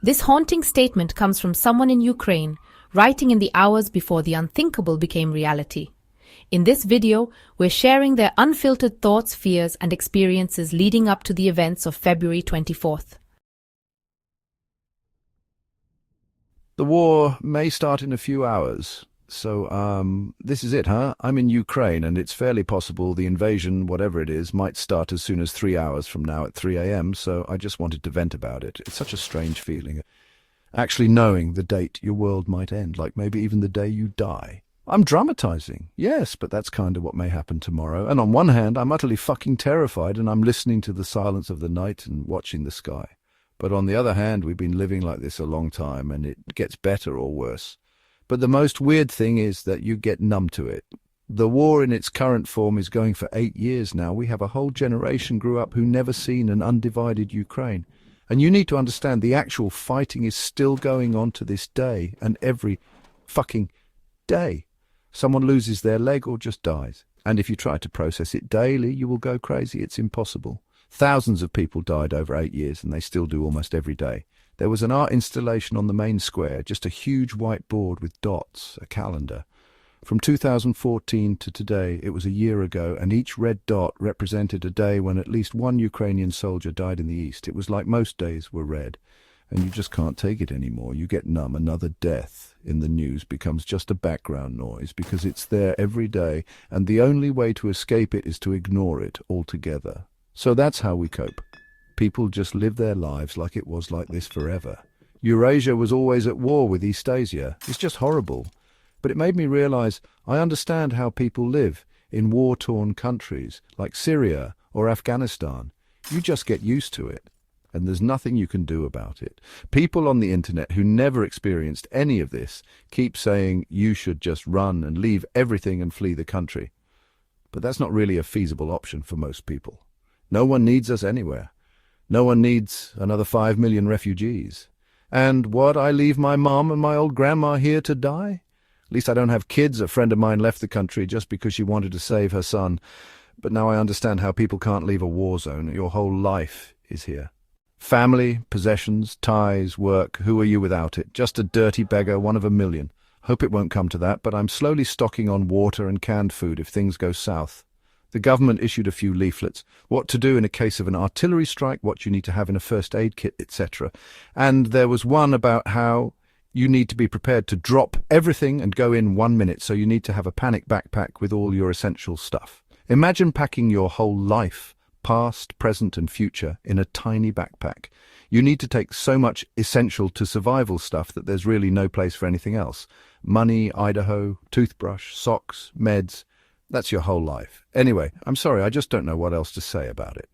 This haunting statement comes from someone in Ukraine, writing in the hours before the unthinkable became reality. In this video, we're sharing their unfiltered thoughts, fears, and experiences leading up to the events of February 24th. The war may start in a few hours. So, this is it, huh? I'm in Ukraine, and it's fairly possible the invasion, whatever it is, might start as soon as 3 hours from now at 3 a.m., so I just wanted to vent about it. It's such a strange feeling. Actually knowing the date your world might end, like maybe even the day you die. I'm dramatizing, yes, but that's kind of what may happen tomorrow. And on one hand, I'm utterly fucking terrified, and I'm listening to the silence of the night and watching the sky. But on the other hand, we've been living like this a long time, and it gets better or worse. But the most weird thing is that you get numb to it. The war in its current form is going for 8 years now. We have a whole generation grew up who never seen an undivided Ukraine. And you need to understand the actual fighting is still going on to this day, and every fucking day. Someone loses their leg or just dies. And if you try to process it daily, you will go crazy. It's impossible. Thousands of people died over 8 years, and they still do almost every day. There was an art installation on the main square, just a huge white board with dots, a calendar. From 2014 to today, it was a year ago, and each red dot represented a day when at least one Ukrainian soldier died in the east. It was like most days were red, and you just can't take it anymore. You get numb. Another death in the news becomes just a background noise because it's there every day, and the only way to escape it is to ignore it altogether. So that's how we cope. People just live their lives like it was like this forever. Eurasia was always at war with Eastasia. It's just horrible. But it made me realize I understand how people live in war-torn countries like Syria or Afghanistan. You just get used to it, and there's nothing you can do about it. People on the internet who never experienced any of this keep saying you should just run and leave everything and flee the country. But that's not really a feasible option for most people. No one needs us anywhere. No one needs another 5 million refugees. And what, I leave my mom and my old grandma here to die? At least I don't have kids. A friend of mine left the country just because she wanted to save her son. But now I understand how people can't leave a war zone. Your whole life is here. Family, possessions, ties, work. Who are you without it? Just a dirty beggar, one of a million. Hope it won't come to that, but I'm slowly stocking on water and canned food if things go south. The government issued a few leaflets, what to do in a case of an artillery strike, what you need to have in a first aid kit, etc. And there was one about how you need to be prepared to drop everything and go in 1 minute, so you need to have a panic backpack with all your essential stuff. Imagine packing your whole life, past, present and future, in a tiny backpack. You need to take so much essential to survival stuff that there's really no place for anything else. Money, Idaho, toothbrush, socks, meds. That's your whole life. Anyway, I'm sorry, I just don't know what else to say about it.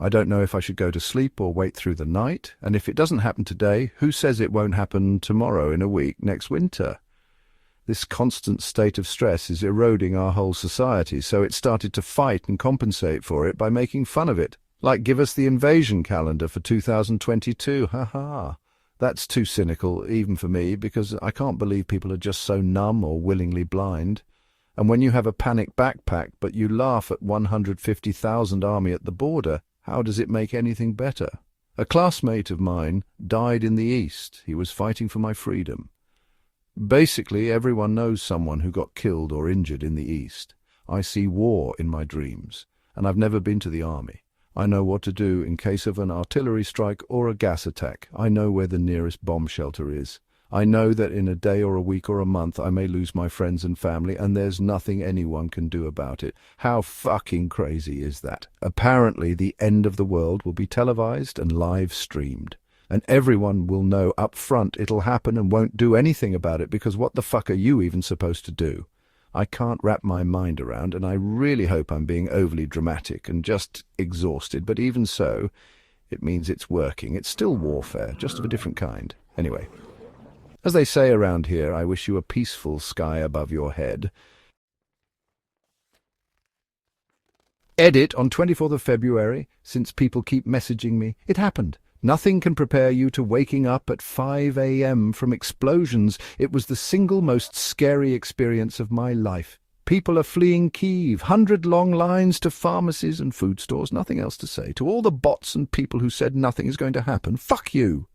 I don't know if I should go to sleep or wait through the night, and if it doesn't happen today, who says it won't happen tomorrow, in a week, next winter? This constant state of stress is eroding our whole society, so it started to fight and compensate for it by making fun of it. Like, give us the invasion calendar for 2022, ha. That's too cynical, even for me, because I can't believe people are just so numb or willingly blind. And when you have a panic backpack, but you laugh at 150,000 army at the border, how does it make anything better? A classmate of mine died in the East. He was fighting for my freedom. Basically, everyone knows someone who got killed or injured in the East. I see war in my dreams, and I've never been to the army. I know what to do in case of an artillery strike or a gas attack. I know where the nearest bomb shelter is. I know that in a day or a week or a month I may lose my friends and family, and there's nothing anyone can do about it. How fucking crazy is that? Apparently the end of the world will be televised and live streamed, and everyone will know up front it'll happen and won't do anything about it, because what the fuck are you even supposed to do? I can't wrap my mind around, and I really hope I'm being overly dramatic and just exhausted, but even so, it means it's working. It's still warfare, just of a different kind. Anyway. As they say around here, I wish you a peaceful sky above your head. Edit on 24th of February, since people keep messaging me. It happened. Nothing can prepare you to waking up at 5 a.m. from explosions. It was the single most scary experience of my life. People are fleeing Kyiv, 100-long lines to pharmacies and food stores, nothing else to say. To all the bots and people who said nothing is going to happen, fuck you.